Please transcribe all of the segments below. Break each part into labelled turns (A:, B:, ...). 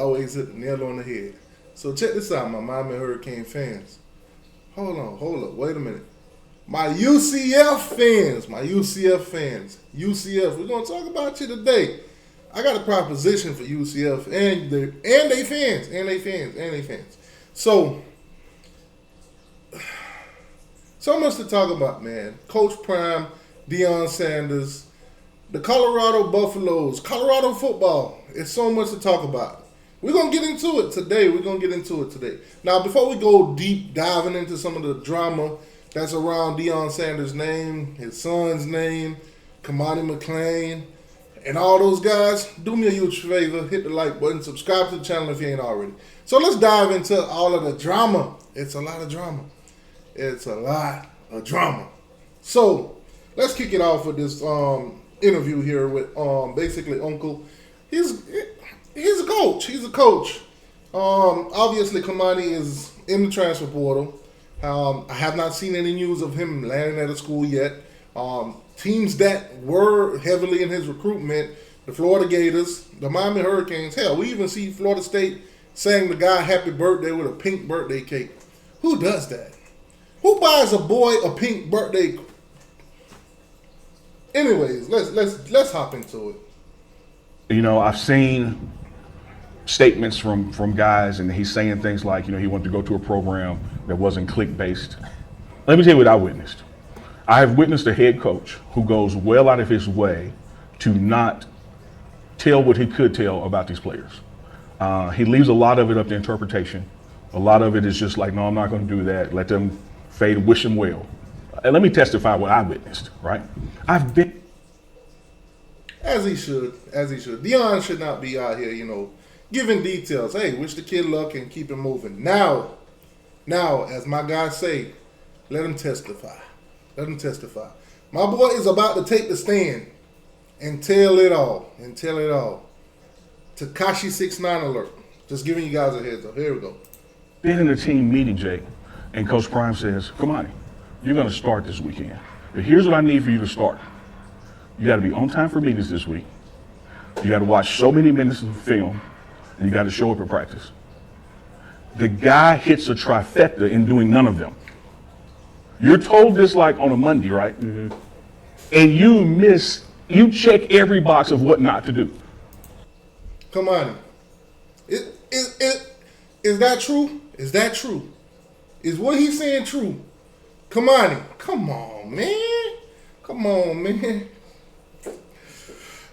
A: always hit the nail on the head. So check this out, my Miami Hurricane fans. Hold up, wait a minute. My UCF fans, UCF, we're gonna talk about you today. I got a proposition for UCF and they fans. So much to talk about, man. Coach Prime, Deion Sanders, the Colorado Buffaloes, Colorado football. It's so much to talk about. We're going to get into it today. Now, before we go deep diving into some of the drama that's around Deion Sanders' name, his son's name, Kamani Mcclain, and all those guys, do me a huge favor. Hit the like button. Subscribe to the channel if you ain't already. So let's dive into all of the drama. It's a lot of drama. So let's kick it off with this interview here with basically Uncle. He's a coach. Obviously, Kamani is in the transfer portal. I have not seen any news of him landing at a school yet. Teams that were heavily in his recruitment, the Florida Gators, the Miami Hurricanes. Hell, we even see Florida State saying the guy happy birthday with a pink birthday cake. Who does that? Who buys a boy a pink birthday? Anyways, let's hop into it.
B: You know, I've seen statements from guys, and he's saying things like, he wanted to go to a program that wasn't click-based. Let me tell you what I witnessed. I have witnessed a head coach who goes well out of his way to not tell what he could tell about these players. He leaves a lot of it up to interpretation. A lot of it is just like, no, I'm not going to do that. Let them fade, wish them well. And let me testify what I witnessed, right? I've been...
A: As he should. Deion should not be out here, giving details. Hey, wish the kid luck and keep it moving. Now, as my guys say, let him testify. My boy is about to take the stand and tell it all. Tekashi 6ix9ine alert. Just giving you guys a heads up. Here we go.
B: Been in a team meeting, Jake, and Coach Prime says, Kamani, you're going to start this weekend. But here's what I need for you to start. You got to be on time for meetings this week. You got to watch so many minutes of film, and you got to show up at practice. The guy hits a trifecta in doing none of them. You're told this like on a Monday, right? Mm-hmm. And you check every box of what not to do.
A: Come on. Is that true? Is what he's saying true? Kamani, come on, man.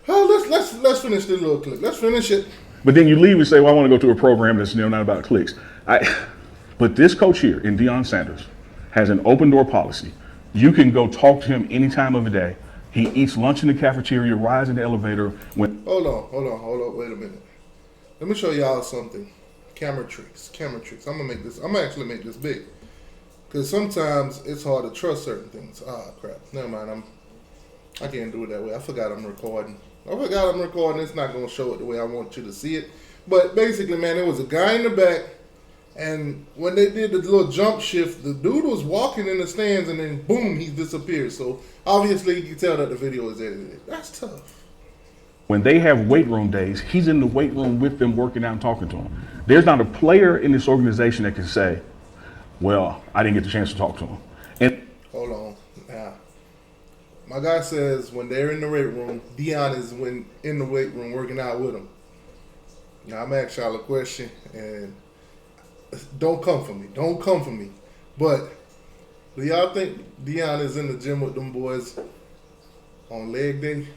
A: Oh, let's finish this little clip. Let's finish it.
B: But then you leave and say, well, I want to go to a program that's not about clicks. But this coach here in Deion Sanders has an open door policy. You can go talk to him any time of the day. He eats lunch in the cafeteria, rides in the elevator.
A: Hold on, wait a minute. Let me show y'all something. Camera tricks. I'm gonna actually make this big. Because sometimes it's hard to trust certain things. Crap. Never mind. I can't do it that way. I forgot I'm recording. It's not going to show it the way I want you to see it. But basically, man, there was a guy in the back. And when they did the little jump shift, the dude was walking in the stands and then boom, he disappeared. So obviously you can tell that the video is edited. That's tough.
B: When they have weight room days, he's in the weight room with them working out and talking to them. There's not a player in this organization that can say, well, I didn't get the chance to talk to him. And
A: hold on. Now, my guy says when they're in the weight room, Deion is in the weight room working out with them. Now, I'm asking y'all a question, and don't come for me. But do y'all think Deion is in the gym with them boys on leg day?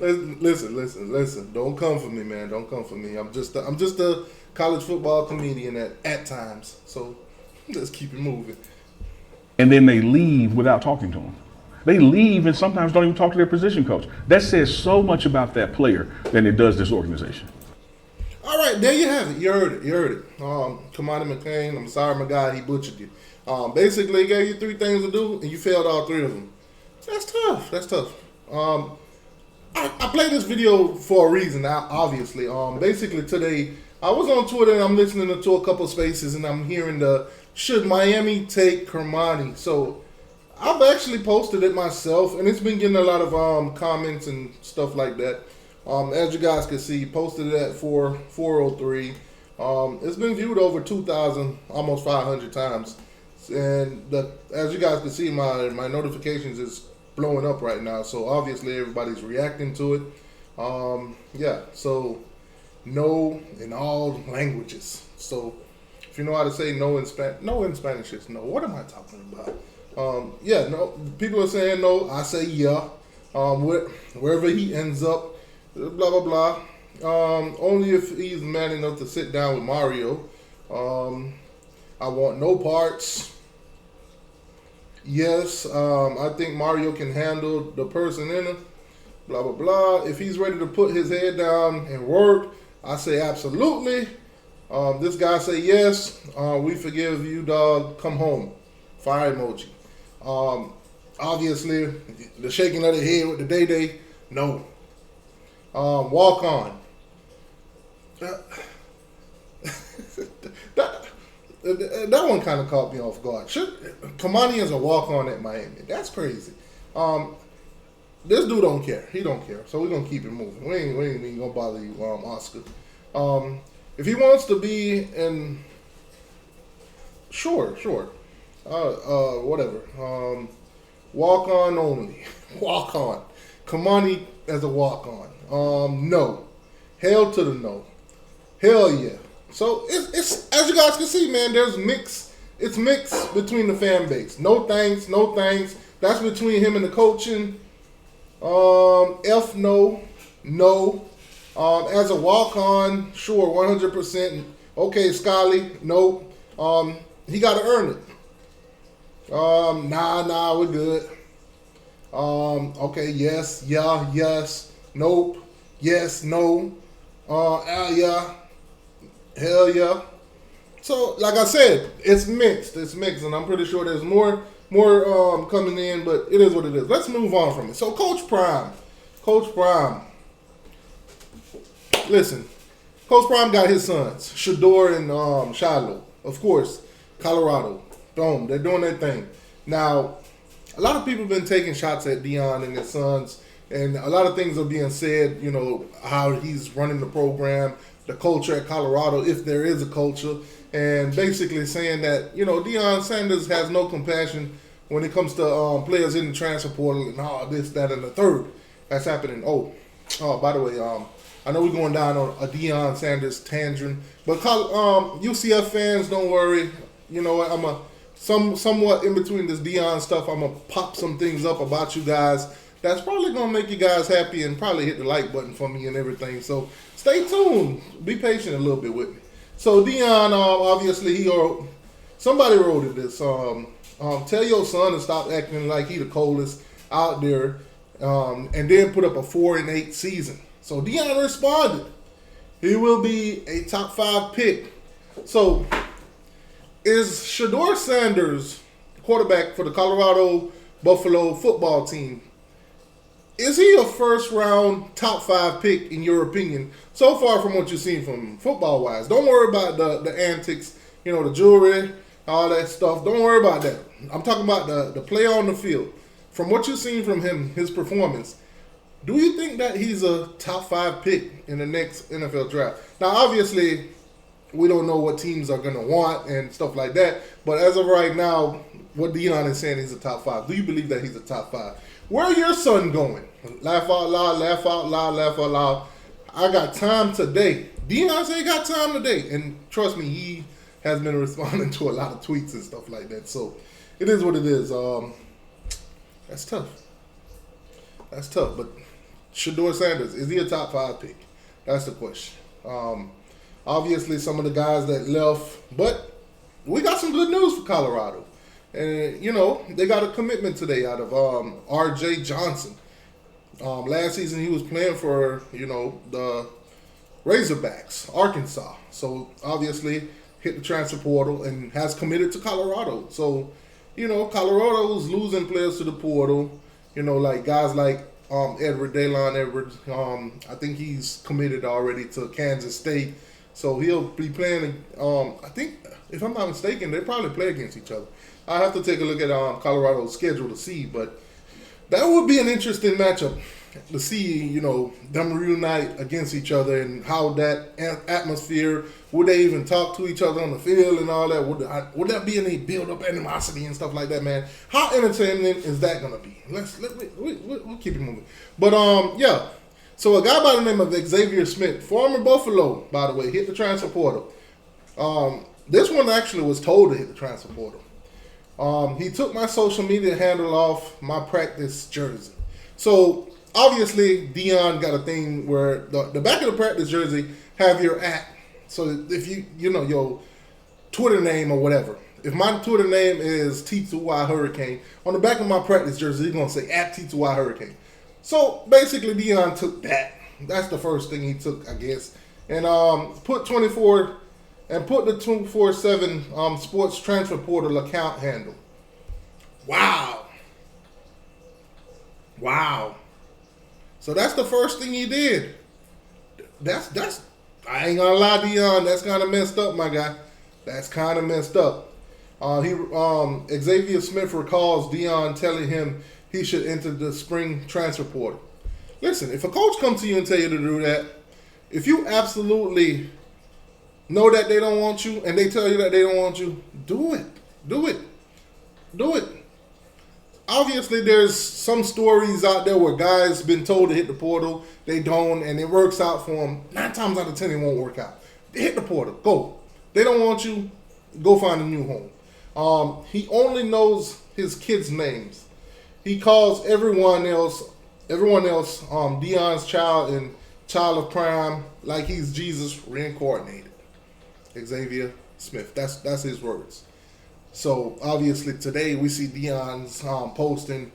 A: Listen. Don't come for me, man. Don't come for me. I'm just a college football comedian at times. So let's keep it moving.
B: And then they leave without talking to him. They leave and sometimes don't even talk to their position coach. That says so much about that player than it does this organization.
A: All right, there you have it. You heard it. Kamani Mcclain, I'm sorry, my guy, he butchered you. Basically, he gave you 3 things to do, and you failed all 3 of them. That's tough. I played this video for a reason, obviously. Basically, today, I was on Twitter, and I'm listening to a couple spaces, and I'm hearing should Miami take Cormani? So I've actually posted it myself, and it's been getting a lot of comments and stuff like that. As you guys can see, posted it at 403. It's been viewed over 2,000, almost 500 times. And as you guys can see, my notifications is blowing up right now. So obviously everybody's reacting to it. Yeah, so no in all languages. So if you know how to say no in Spanish is no. What am I talking about? Yeah, no. People are saying no. I say yeah. Wherever he ends up, blah blah blah. Only if he's man enough to sit down with Mario. I want no parts. Yes, I think Mario can handle the person in him. Blah blah blah. If he's ready to put his head down and work, I say absolutely. This guy say yes. We forgive you, dog. Come home. Fire emoji. Obviously, the shaking of the head with the day, no. Walk on. That one kind of caught me off guard. Kamani is a walk on at Miami. That's crazy. This dude don't care. He don't care. So we're gonna keep it moving. We ain't even gonna bother you, Oscar. If he wants to be in, sure. Whatever. Walk on only. Walk on. Kamani as a walk on. No. Hell to the no. Hell yeah. So it's as you guys can see, man. There's mix. It's mixed between the fan base. No thanks. That's between him and the coaching. F no. As a walk on, sure, 100%. Okay, Scully, no. He got to earn it. Nah, we're good. Okay, yes, yeah, yes, nope, yes, no, yeah, hell yeah. So, like I said, it's mixed, and I'm pretty sure there's more coming in, but it is what it is. Let's move on from it. So, Coach Prime, listen, Coach Prime got his sons, Shador and Shiloh, of course, Colorado. Boom, they're doing their thing. Now, a lot of people have been taking shots at Deion and his sons, and a lot of things are being said, you know, how he's running the program, the culture at Colorado, if there is a culture, and basically saying that, you know, Deion Sanders has no compassion when it comes to players in the transfer portal and all this, that, and the third. That's happening. Oh, by the way, I know we're going down on a Deion Sanders tangent, but UCF fans, don't worry. You know what, I'm somewhat in between this Deion stuff, I'm going to pop some things up about you guys that's probably going to make you guys happy and probably hit the like button for me and everything. So stay tuned. Be patient a little bit with me. So Deion, obviously, somebody wrote it this. Tell your son to stop acting like he the coldest out there, and then put up a 4-8 season. So Deion responded. He will be a top 5 pick. So is Shador Sanders, quarterback for the Colorado Buffalo football team, is he a first-round top 5 pick in your opinion? So far from what you've seen from him, football-wise. Don't worry about the antics, you know, the jewelry, all that stuff. Don't worry about that. I'm talking about the play on the field. From what you've seen from him, his performance, do you think that he's a top 5 pick in the next NFL draft? Now, obviously, we don't know what teams are going to want and stuff like that. But as of right now, what Deion is saying, he's a top 5. Do you believe that he's a top 5? Where your son going? Laugh out loud, laugh out loud, laugh out loud. I got time today. Deion said he got time today. And trust me, he has been responding to a lot of tweets and stuff like that. So it is what it is. That's tough. But Shador Sanders, is he a top 5 pick? That's the question. Obviously, some of the guys that left, but we got some good news for Colorado. And, you know, they got a commitment today out of R.J. Johnson. Last season, he was playing for, you know, the Razorbacks, Arkansas. So, obviously, hit the transfer portal and has committed to Colorado. So, you know, Colorado's losing players to the portal. You know, like guys like Daylon Edwards. I think he's committed already to Kansas State. So he'll be playing, I think, if I'm not mistaken, they probably play against each other. I have to take a look at Colorado's schedule to see, but that would be an interesting matchup. to see, them reunite against each other and how that atmosphere, would they even talk to each other on the field and all that? Would there be any build-up animosity and stuff like that, man? How entertaining is that going to be? We'll keep it moving. But, yeah. So a guy by the name of Xavier Smith, former Buffalo, by the way, hit the transfer portal. This one actually was told to hit the transfer portal. He took my social media handle off my practice jersey. So obviously Deion got a thing where the back of the practice jersey have your @ So if your Twitter name or whatever. If my Twitter name is T2Y Hurricane, on the back of my practice jersey, he's gonna say @T2Y Hurricane. So basically, Deion took that. That's the first thing he took, I guess, and put the 24/7 Sports Transfer Portal account handle. Wow. So that's the first thing he did. That's I ain't gonna lie, Deion. That's kind of messed up, my guy. That's kind of messed up. Xavier Smith recalls Deion telling him he should enter the spring transfer portal. Listen, if a coach comes to you and tell you to do that, if you absolutely know that they don't want you and they tell you that they don't want you, do it. Do it. Obviously, there's some stories out there where guys been told to hit the portal, they don't, and it works out for them. 9 times out of 10, it won't work out. Hit the portal. Go. They don't want you. Go find a new home. He only knows his kids' names. He calls everyone else, Deion's child and child of crime, like he's Jesus reincarnated. Xavier Smith. That's his words. So obviously today we see Deion's posting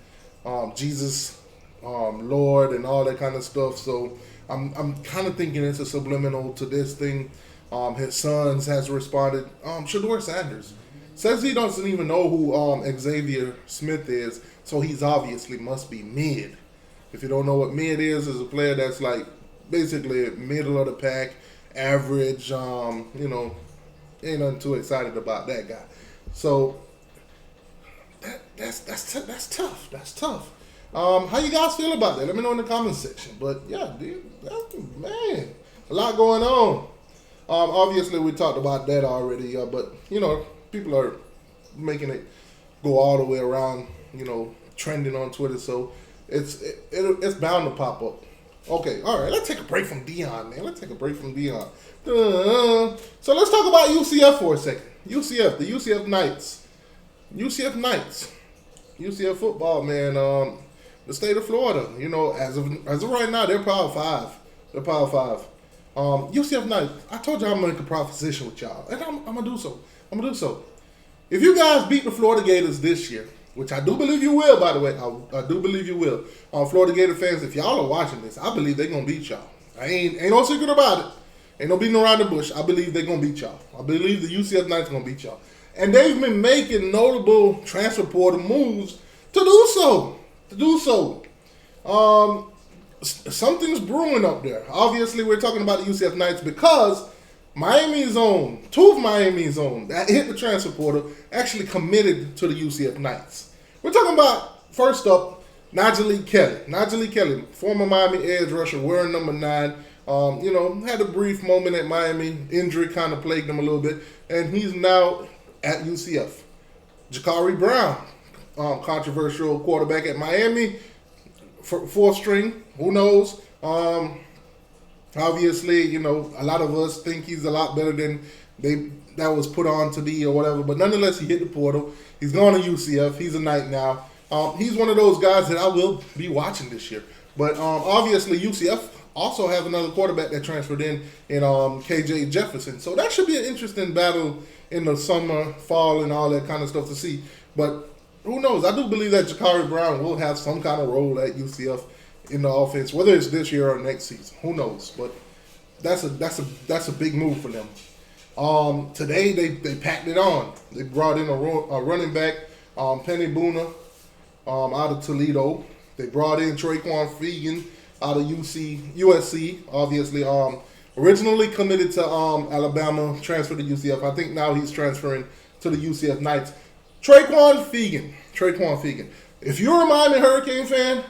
A: Jesus, Lord, and all that kind of stuff. So I'm kind of thinking it's a subliminal to this thing. His sons has responded. Deion Sanders says he doesn't even know who Xavier Smith is, so he's obviously must be mid. If you don't know what mid is a player that's like basically middle of the pack, average. Ain't nothing too excited about that guy. So that's tough. That's tough. How you guys feel about that? Let me know in the comment section. But yeah, dude, man, a lot going on. Obviously we talked about that already. But people are making it go all the way around. Trending on Twitter. So it's bound to pop up. Okay, all right. Let's take a break from Deion, man. So let's talk about UCF for a second. The UCF Knights. UCF football, man. The state of Florida. As of right now, they're Power 5. UCF Knights. I told you I'm gonna make a proposition with y'all, and I'm gonna do so. If you guys beat the Florida Gators this year, which I do believe you will, by the way, I do believe you will. Florida Gator fans, if y'all are watching this, I believe they're gonna beat y'all. Ain't no secret about it. Ain't no beating around the bush. I believe they're going to beat y'all. I believe the UCF Knights are going to beat y'all. And they've been making notable transfer portal moves to do so. Something's brewing up there. Obviously, we're talking about the UCF Knights because two of Miami's own that hit the transfer portal actually committed to the UCF Knights. We're talking about, first up, Najee Kelly, former Miami edge rusher, wearing number 9. Had a brief moment at Miami. Injury kind of plagued him a little bit. And he's now at UCF. Jakari Brown, controversial quarterback at Miami. Fourth string, who knows? Obviously, a lot of us think he's a lot better than that was put on to be or whatever. But nonetheless, he hit the portal. He's going to UCF. He's a Knight now. He's one of those guys that I will be watching this year. But obviously, UCF also have another quarterback that transferred in KJ Jefferson. So that should be an interesting battle in the summer, fall, and all that kind of stuff to see. But who knows? I do believe that Jakari Brown will have some kind of role at UCF in the offense, whether it's this year or next season. Who knows? But that's a big move for them. Today they packed it on. They brought in a running back, Penny Boona, out of Toledo. They brought in Traquan Fegan out of USC, obviously. Originally committed to Alabama, transferred to UCF. I think now he's transferring to the UCF Knights. Traquan Fegan. If you're a Miami Hurricane fan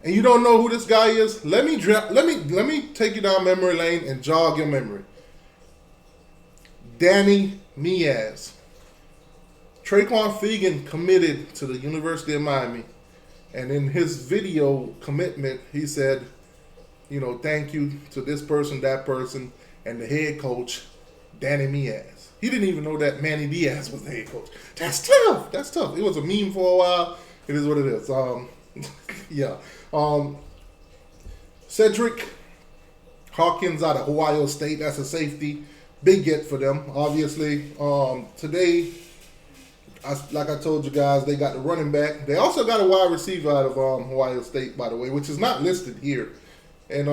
A: and you don't know who this guy is, let me take you down memory lane and jog your memory. Danny Miaz. Traquan Fegan committed to the University of Miami, and in his video commitment, he said, you know, thank you to this person, that person, and the head coach, Danny Miaz. He didn't even know that Manny Diaz was the head coach. That's tough. That's tough. It was a meme for a while. It is what it is. Yeah. Cedric Hawkins out of Ohio State. That's a safety. Big get for them, obviously. Today, like I told you guys, they got the running back. They also got a wide receiver out of Ohio State, by the way, which is not listed here. And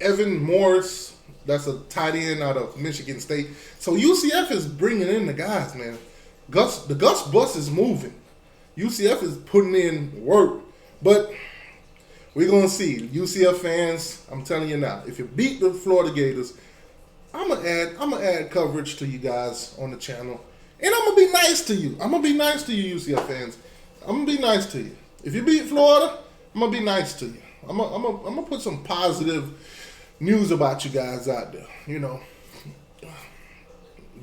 A: Evan Morris, that's a tight end out of Michigan State. So UCF is bringing in the guys, man. The Gus bus is moving. UCF is putting in work. But we're going to see. UCF fans, I'm telling you now, if you beat the Florida Gators, I'm gonna add coverage to you guys on the channel. And I'm going to be nice to you. I'm going to be nice to you, UCF fans. I'm going to be nice to you. If you beat Florida, I'm going to be nice to you. I'm gonna put some positive news about you guys out there. You know,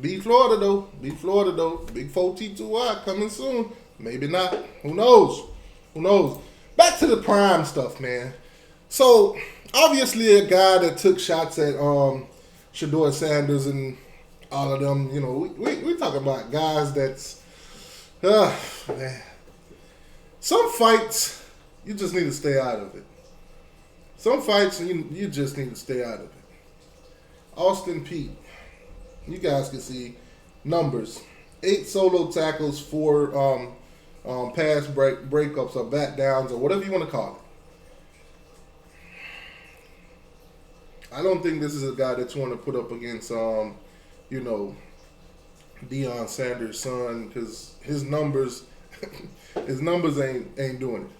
A: beat Florida though. Beat Florida though. Big 4T2Y coming soon. Maybe not. Who knows? Who knows? Back to the prime stuff, man. So obviously, a guy that took shots at Deion Sanders and all of them. You know, we talking about guys that's man. Some fights you just need to stay out of it. Some fights, you just need to stay out of it. Austin Peay. You guys can see numbers. 8 solo tackles, 4 pass breakups or bat downs or whatever you want to call it. I don't think this is a guy that you want to put up against, you know, Deion Sanders' son, because his numbers ain't doing it.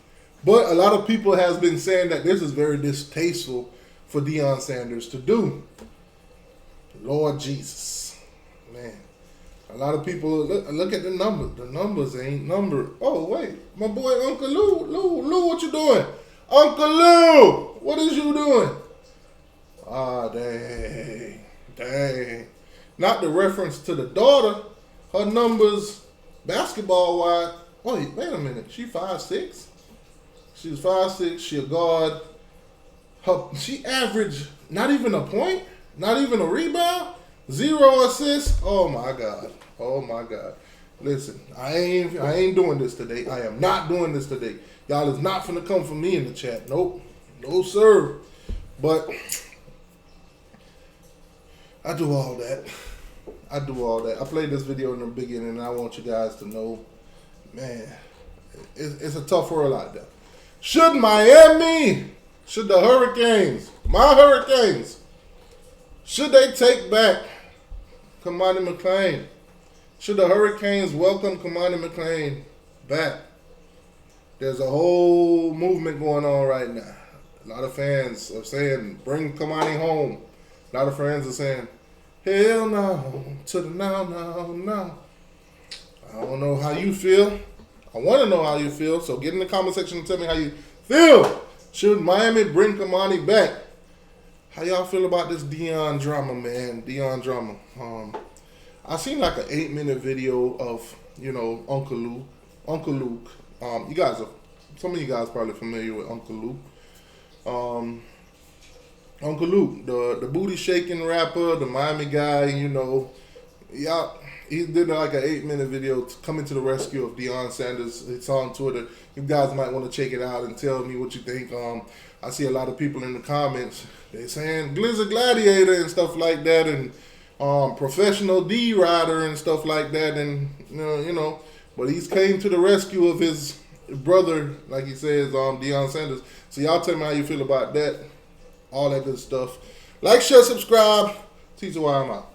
A: But a lot of people has been saying that this is very distasteful for Deion Sanders to do. Lord Jesus, man. A lot of people look at the numbers. The numbers ain't numbered. Oh wait, my boy Uncle Lou, what you doing? Uncle Lou, what is you doing? Ah, dang. Not the reference to the daughter. Her numbers, basketball wise. Wait a minute. She 5'6". She's 5'6". She a guard. She averaged not even a point, not even a rebound, 0 assists. Oh my God. Listen, I ain't doing this today. I am not doing this today. Y'all is not finna come for me in the chat. Nope. No sir. But I do all that. I played this video in the beginning, and I want you guys to know, man, it's a tough world out there. Should the Hurricanes, my Hurricanes, should they take back Kamani Mcclain? Should the Hurricanes welcome Kamani Mcclain back? There's a whole movement going on right now. A lot of fans are saying, bring Kamani home. A lot of fans are saying, hell no, to the no. I don't know how you feel. I want to know how you feel, so get in the comment section and tell me how you feel. Should Miami bring Kamani back? How y'all feel about this Deion drama, man? Deion drama. I seen like an 8-minute video of, you know, Uncle Luke. Some of you guys probably familiar with Uncle Luke. Uncle Luke, the booty shaking rapper, the Miami guy, you know, he did like an 8-minute video coming to the rescue of Deion Sanders. It's on Twitter. You guys might want to check it out and tell me what you think. I see a lot of people in the comments. They saying Blizzard Gladiator and stuff like that, and professional D rider and stuff like that, and you know. But he's came to the rescue of his brother, like he says, Deion Sanders. So y'all tell me how you feel about that. All that good stuff. Like, share, subscribe. T2Y, I'm out.